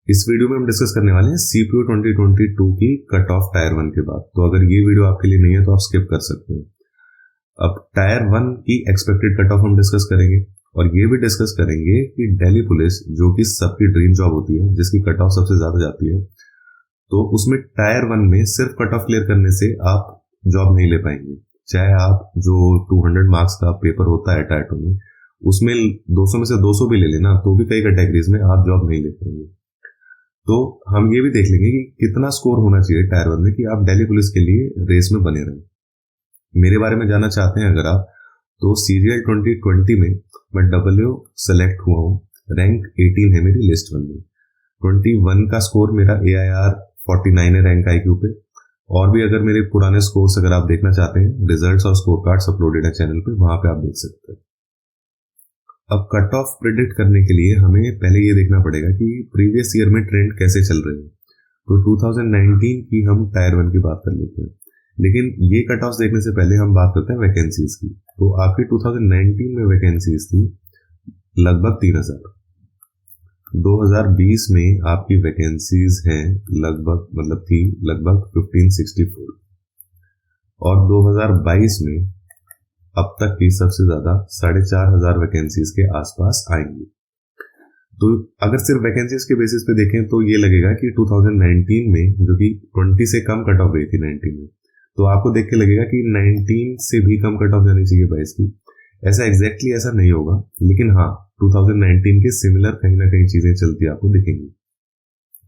इस वीडियो में हम डिस्कस करने वाले हैं सीपीयू 2022 की कट ऑफ टायर 1 के बाद। तो अगर ये वीडियो आपके लिए नहीं है तो आप स्किप कर सकते हैं। अब टायर 1 की एक्सपेक्टेड कट ऑफ हम डिस्कस करेंगे और ये भी डिस्कस करेंगे कि दिल्ली पुलिस जो कि सबकी ड्रीम जॉब होती है, जिसकी कट ऑफ सबसे ज्यादा जाती है, तो उसमें टायर 1 में सिर्फ कट ऑफ क्लियर करने से आप जॉब नहीं ले पाएंगे। चाहे आप जो 200 मार्क्स का पेपर होता है टायर 2 में, उसमें 200 में से 200 भी ले लेना तो भी कई कैटेगरीज में आप जॉब नहीं ले पाएंगे। तो हम ये भी देख लेंगे कि कितना स्कोर होना चाहिए टायर 1 में कि आप दिल्ली पुलिस के लिए रेस में बने रहें। मेरे बारे में जानना चाहते हैं अगर आप, तो सीरियल 2020 में मैं डब्ल्यू सेलेक्ट हुआ हूँ। रैंक 18 है मेरी लिस्ट 1 में। 21 का स्कोर मेरा AIR 49 है रैंक IQ पे। और भी अगर मेरे पुराने स्कोर्स अगर आप देखना चाहते हैं, रिजल्ट्स और स्कोर कार्ड्स अपलोडेड है चैनल पे, वहां पे आप देख सकते हैं। अब कट ऑफ प्रिडिक्ट करने के लिए हमें पहले ये देखना पड़ेगा कि प्रीवियस ईयर में ट्रेंड कैसे चल रहे हैं। तो 2019 की हम टायर 1 की बात कर लेते हैं, लेकिन ये कट ऑफ देखने से पहले हम बात करते हैं वैकेंसीज की। तो आपकी 2019 में वैकेंसीज थी लगभग 3000। 2020 में आपकी वैकेंसीज हैं लगभग 1564 और 2022 में अब तक की सबसे ज्यादा 4500 वैकेंसीज के आसपास आएंगी। तो अगर सिर्फ वैकेंसीज के बेसिस पे देखें तो ये लगेगा कि 2019 में जो कि 20 से कम कट ऑफ गई थी 19 में, तो आपको देख के लगेगा कि 19 से भी कम कट ऑफ जानी चाहिए 22 की। ऐसा एग्जैक्टली ऐसा नहीं होगा, लेकिन हाँ 2019 के सिमिलर कहीं ना कहीं चीजें चलती आपको दिखेंगी।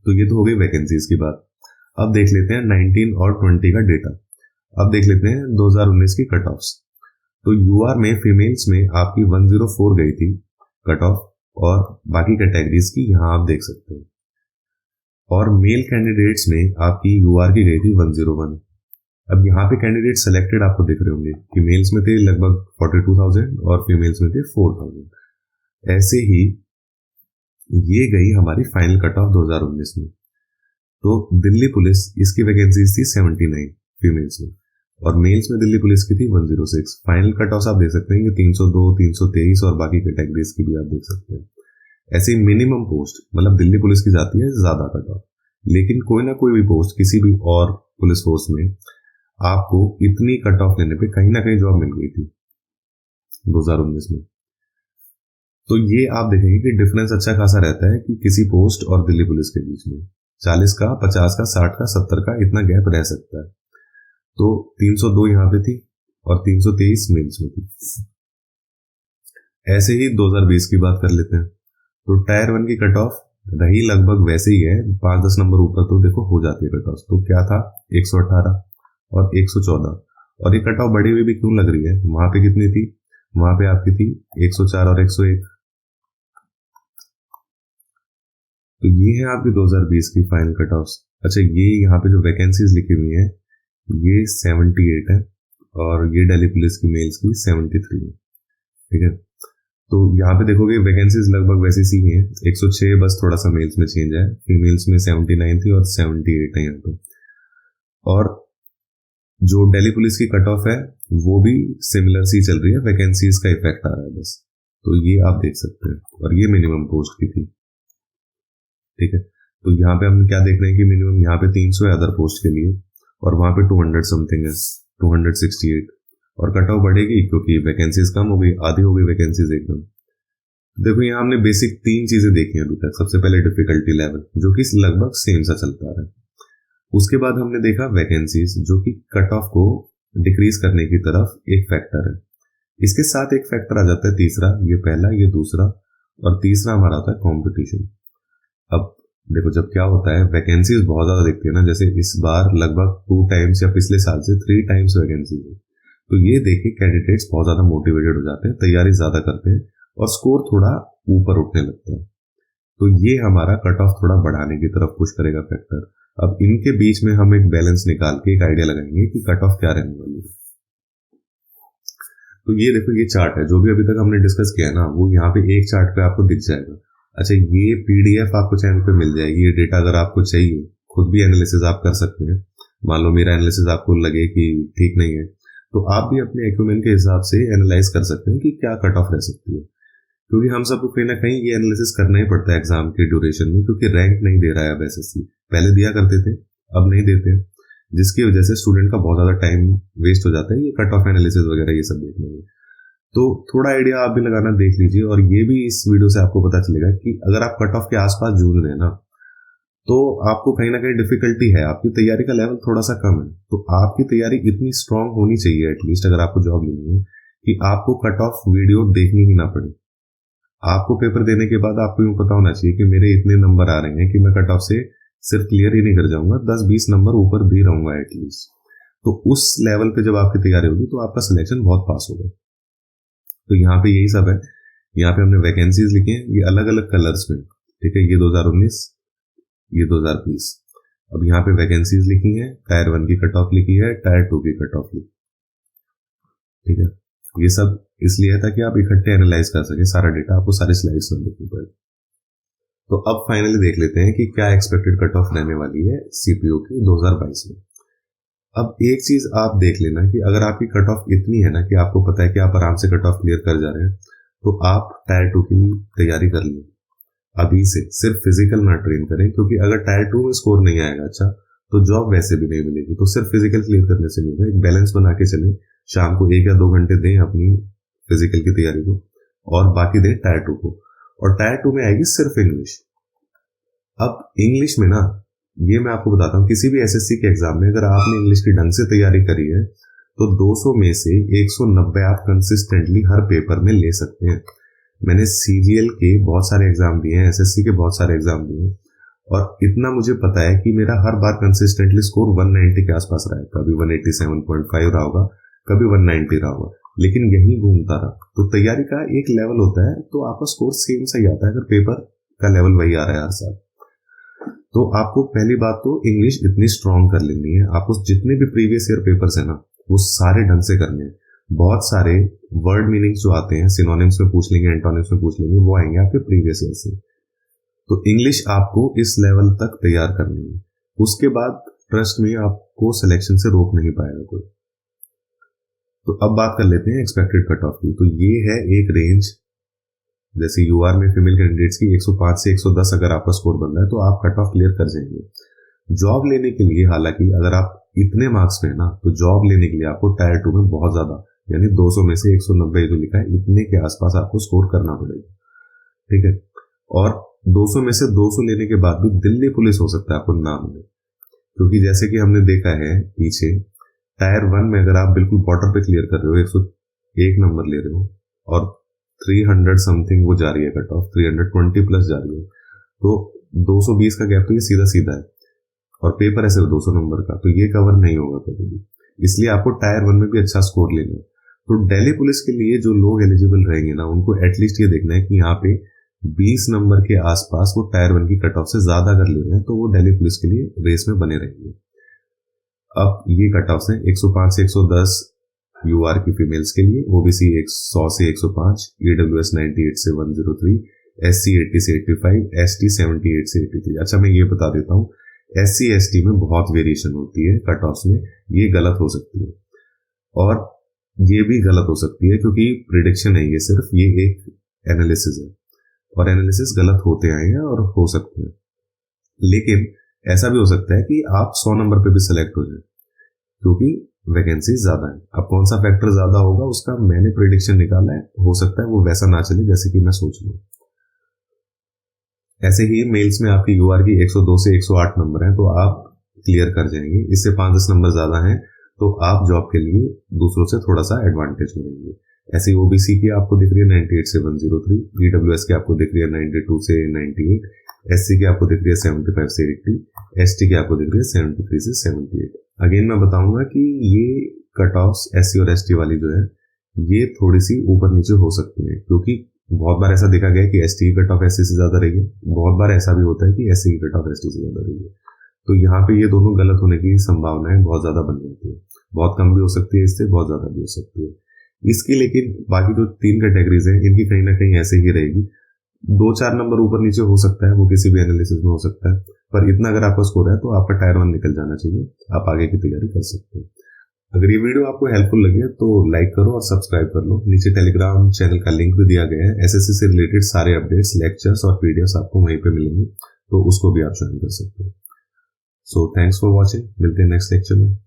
तो ये तो हो गई वैकेंसीज की बात। अब देख लेते हैं 19 और 20 का डेटा। अब देख लेते हैं 2019 की कट ऑफ्स। तो यूआर में फीमेल्स में आपकी 104 गई थी कट ऑफ, और बाकी कैटेगरीज की यहां आप देख सकते हैं। और मेल कैंडिडेट्स में आपकी यूआर की गई थी 101। अब यहाँ पे कैंडिडेट सेलेक्टेड आपको दिख रहे होंगे कि मेल्स में थे लगभग 42,000 और फीमेल्स में थे 4,000। ऐसे ही ये गई हमारी फाइनल कट ऑफ 2019 में। तो दिल्ली पुलिस इसकी वैकेंसीज थी 79 फीमेल्स में, और मेल्स में दिल्ली पुलिस की थी 106। फाइनल कट ऑफ आप देख सकते हैं कि 302, 323 और बाकी कैटेगरीज की भी आप देख सकते हैं। ऐसे मिनिमम पोस्ट मतलब दिल्ली पुलिस की जाती है ज्यादा कट ऑफ, लेकिन कोई ना कोई भी पोस्ट किसी भी और पुलिस फोर्स में आपको इतनी कट ऑफ लेने पे कहीं ना कहीं जॉब मिल गई थी 2019 में। तो ये आप देखेंगे कि डिफरेंस अच्छा खासा रहता है कि किसी पोस्ट और दिल्ली पुलिस के बीच में 40 का, 50 का, 60 का, 70 का इतना गैप रह सकता है। तो 302 यहां पे थी और 323 मेल्स में थी। ऐसे ही 2020 की बात कर लेते हैं। तो टायर 1 की कट ऑफ रही लगभग वैसे ही है, 5-10 नंबर ऊपर तो देखो हो जाती है कट ऑफ। तो क्या था 118 और 114, और ये कट ऑफ बढ़ी हुई भी क्यों लग रही है? वहां पे कितनी थी? वहां पे आपकी थी 104 और 101। तो ये है आपकी 2020 की फाइनल कट ऑफ। अच्छा, ये यहाँ पे जो वैकेंसीज लिखी हुई है ये 78 है और ये दिल्ली पुलिस की मेल्स की 73 है। ठीक है, तो यहाँ पे देखोगे वैकेंसीज लगभग वैसी सी ही है। 106 बस थोड़ा सा मेल्स में चेंज है। फीमेल्स में 79 थी और 78 है यहाँ पे। और जो दिल्ली पुलिस की कट ऑफ है वो भी सिमिलर सी चल रही है, वैकेंसीज का इफेक्ट आ रहा है बस। तो ये आप देख सकते हैं, और ये मिनिमम पोस्ट की थी। ठीक है, तो यहाँ पे हम क्या देख रहे हैं कि मिनिमम यहाँ पे 300 है अदर पोस्ट के लिए, और वहां पे 200 समथिंग है, 268। और कट ऑफ बढ़ेगी क्योंकि वैकेंसीज कम हो गई, आधी हो गई वैकेंसीज एकदम। देखो यहाँ हमने बेसिक 3 चीजें देखी हैं अभी तक। सबसे पहले डिफिकल्टी लेवल जो कि लगभग सेम सा चलता रहा है। उसके बाद हमने देखा वैकेंसीज जो कि कट ऑफ को डिक्रीज करने की तरफ एक फैक्टर है। इसके साथ एक फैक्टर आ जाता है तीसरा, ये पहला, ये दूसरा, और तीसरा हमारा आता है कॉम्पिटिशन। अब देखो जब क्या होता है, वैकेंसीज बहुत ज्यादा दिखती है ना, जैसे इस बार लगभग 2 टाइम्स या पिछले साल से 3 टाइम्स वैकेंसी है। तो ये देख के कैंडिडेट्स बहुत ज्यादा मोटिवेटेड हो जाते हैं, तैयारी ज्यादा करते हैं और स्कोर थोड़ा ऊपर उठने लगता है। तो ये हमारा कट ऑफ थोड़ा बढ़ाने की तरफ पुश करेगा फैक्टर। अब इनके बीच में हम एक बैलेंस निकाल के एक आइडिया लगाएंगे कि कट ऑफ क्या रहने वाली है। तो ये देखो, ये चार्ट है जो भी अभी तक हमने डिस्कस किया ना, वो यहाँ पे एक चार्ट पे आपको दिख जाएगा। अच्छा, ये PDF आपको चैनल पे मिल जाएगी। ये डेटा अगर आपको चाहिए, खुद भी एनालिसिस आप कर सकते हैं। मान लो मेरा एनालिसिस आपको लगे कि ठीक नहीं है, तो आप भी अपने एक्यूमेंट के हिसाब से एनालाइज कर सकते हैं कि क्या कट ऑफ रह सकती है। क्योंकि हम सबको कहीं ना कहीं ये एनालिसिस करना ही पड़ता है एग्जाम के ड्यूरेशन में, क्योंकि रैंक नहीं दे रहा है अब एसएससी। पहले दिया करते थे, अब नहीं देते, जिसकी वजह से स्टूडेंट का बहुत ज़्यादा टाइम वेस्ट हो जाता है ये कट ऑफ एनालिसिस वगैरह ये सब देखने में। तो थोड़ा आइडिया आप भी लगाना देख लीजिए, और ये भी इस वीडियो से आपको पता चलेगा कि अगर आप कट ऑफ के आसपास जूझ रहे हैं ना, तो आपको कहीं ना कहीं डिफिकल्टी है, आपकी तैयारी का लेवल थोड़ा सा कम है। तो आपकी तैयारी इतनी स्ट्रांग होनी चाहिए एटलीस्ट, अगर आपको जॉब लेनी है, कि आपको कट ऑफ वीडियो देखनी ही ना पड़े। आपको पेपर देने के बाद आपको यूं पता होना चाहिए कि मेरे इतने नंबर आ रहे हैं कि मैं कट ऑफ से सिर्फ क्लियर ही नहीं कर जाऊंगा, 10-20 नंबर ऊपर भी रहूंगा एटलीस्ट। तो उस लेवल पे जब आपकी तैयारी होगी तो आपका सिलेक्शन बहुत पास होगा। तो यहाँ पे यही सब है। यहाँ पे हमने वैकेंसीज लिखी हैं, ये अलग अलग कलर्स में, ठीक है, ये 2019, ये 2020। अब यहाँ पे वैकेंसीज लिखी हैं, टायर 1 की कट ऑफ लिखी है, टायर 2 की कट ऑफ लिखी, ठीक है। ये सब इसलिए है ताकि आप इकट्ठे एनालाइज कर सके सारा डेटा, आपको सारी स्लाइड्स में देखनी पड़े। तो अब फाइनली देख लेते हैं कि क्या एक्सपेक्टेड कट ऑफ रहने वाली है सीपीयू की 2022 में। अब एक चीज आप देख लेना कि अगर आपकी कट ऑफ इतनी है ना कि आपको पता है कि आप आराम से कट ऑफ क्लियर कर जा रहे हैं, तो आप टायर 2 की तैयारी कर लें अभी से। सिर्फ फिजिकल ना ट्रेन करें, क्योंकि अगर टायर 2 में स्कोर नहीं आएगा अच्छा, तो जॉब वैसे भी नहीं मिलेगी। तो सिर्फ फिजिकल क्लियर करने से नहीं होगा, एक बैलेंस बना के चलें। शाम को 1 या 2 घंटे दें अपनी फिजिकल की तैयारी को, और बाकी दें टायर 2 को। और टायर 2 में आएगी सिर्फ इंग्लिश। अब इंग्लिश में ना, ये मैं आपको बताता हूँ, किसी भी एसएससी के एग्जाम में अगर आपने इंग्लिश की ढंग से तैयारी करी है, तो 200 में से 190 आप कंसिस्टेंटली हर पेपर में ले सकते हैं। मैंने सीजीएल के बहुत सारे एग्जाम दिए हैं, एसएससी के बहुत सारे एग्जाम दिए हैं, और इतना मुझे पता है कि मेरा हर बार कंसिस्टेंटली स्कोर 190 के आसपास रहा है। कभी 187.5 रहा होगा, कभी 190 रहा होगा, लेकिन यही घूमता रहा। तो तैयारी का एक लेवल होता है, तो आपका स्कोर सेम सही आता है अगर पेपर का लेवल वही आ रहा है हर साल। तो आपको पहली बात तो इंग्लिश इतनी स्ट्रांग कर लेनी है। आपको जितने भी प्रीवियस ईयर पेपर्स है ना, वो सारे ढंग से करने हैं। बहुत सारे वर्ड मीनिंग्स जो आते हैं, सिनोनिम्स में पूछ लेंगे, एंटोनिम्स में पूछ लेंगे, वो आएंगे आपके प्रीवियस ईयर से। तो इंग्लिश आपको इस लेवल तक तैयार करनी है। उसके बाद ट्रस्ट में आपको सिलेक्शन से रोक नहीं पाएगा कोई। तो अब बात कर लेते हैं एक्सपेक्टेड कट ऑफ की। तो ये है एक रेंज, जैसे यूआर में फीमेल कैंडिडेट्स की 105 से 110 अगर आपका स्कोर बन रहा है, तो आप कट ऑफ क्लियर कर जाएंगे। जॉब लेने के लिए हालांकि अगर आप इतने मार्क्स में ना, तो जॉब लेने के लिए आपको टायर 2 में बहुत ज्यादा, यानी 200 में से 190 जो लिखा है, इतने के आसपास आपको स्कोर करना पड़ेगा, ठीक है। और 200 में से 200 लेने के बाद भी दिल्ली पुलिस हो सकता है आपको ना मिले, क्योंकि जैसे कि हमने देखा है पीछे, टायर 1 में अगर आप बिल्कुल बॉर्डर पे क्लियर कर रहे हो, 101 नंबर ले रहे हो, और 300 समथिंग वो जा रही है कट ऑफ, 320 प्लस जा रही है, तो 220 का गैप तो ये सीधा सीधा है, और पेपर है सिर्फ 200 नंबर का, तो ये कवर नहीं होगा कभी भी। इसलिए आपको टायर 1 में भी अच्छा स्कोर लेना है। तो दिल्ली पुलिस के लिए जो लोग एलिजिबल रहेंगे ना, उनको एटलीस्ट ये देखना है कि यहाँ पे 20 नंबर के आसपास वो टायर 1 की कट ऑफ से ज्यादा अगर ले रहे हैं, तो वो दिल्ली पुलिस के लिए रेस में बने रहेंगे। अब ये कट ऑफ है 105 से 110 यूआर की फीमेल्स के लिए, ओबीसी 100 से 105, ईडब्ल्यूएस 98 से 103, एससी 80 से 85, एसटी 78 से 83। अच्छा, मैं ये बता देता हूँ, एससी एसटी में बहुत वेरिएशन होती है कट ऑफ में, ये गलत हो सकती है, और ये भी गलत हो सकती है, क्योंकि प्रिडिक्शन है ये, सिर्फ ये एक एनालिसिस है, और एनालिसिस गलत होते आए हैं और हो सकते हैं। लेकिन ऐसा भी हो सकता है कि आप 100 नंबर पे भी सिलेक्ट हो जाए, क्योंकि वैकेंसी ज्यादा है। अब कौन सा फैक्टर ज्यादा होगा उसका मैंने प्रिडिक्शन निकाला है, हो सकता है वो वैसा ना चले जैसे कि मैं सोच लूं। ऐसे ही मेल्स में आपकी यूआर की 102 से 108 नंबर है, तो आप क्लियर कर जाएंगे। इससे 5-10 नंबर ज्यादा हैं, तो आप जॉब के लिए दूसरों से थोड़ा सा एडवांटेज में रहेंगे। ऐसे ओबीसी की आपको दिख रही है 98 से 103, ईडब्ल्यूएस की आपको दिख रही है 92 से 98, एससी की आपको दिख रही है 75 से 80, एसटी की आपको दिख रही है 73 से 78। अगेन मैं बताऊंगा कि ये कट ऑफ एससी और एसटी वाली जो है, ये थोड़ी सी ऊपर नीचे हो सकती है, क्योंकि बहुत बार ऐसा देखा गया कि एसटी की कट ऑफ एससी से ज्यादा रही है, बहुत बार ऐसा भी होता है कि एससी की कट ऑफ एसटी से ज्यादा रही है। तो यहाँ पे ये दोनों गलत होने की संभावनाएं बहुत ज्यादा बन जाती है, बहुत कम भी हो सकती है इससे, बहुत ज्यादा भी हो सकती है इसकी। लेकिन बाकी जो 3 कैटेगरीज हैं, इनकी कहीं ना कहीं ऐसे ही रहेगी। 2-4 नंबर ऊपर नीचे हो सकता है, वो किसी भी एनालिसिस में हो सकता है, पर इतना अगर आपका स्कोर है तो आपका टायर 1 निकल जाना चाहिए, आप आगे की तैयारी कर सकते हैं। अगर ये वीडियो आपको हेल्पफुल लगे तो लाइक करो और सब्सक्राइब कर लो। नीचे टेलीग्राम चैनल का लिंक भी दिया गया है। एसएससी से रिलेटेड सारे अपडेट्स, लेक्चर्स और पीडीएफ्स आपको वहीं पे मिलेंगे, तो उसको भी आप ज्वाइन कर सकते हो। So thanks for watching. मिलते हैं नेक्स्ट लेक्चर में।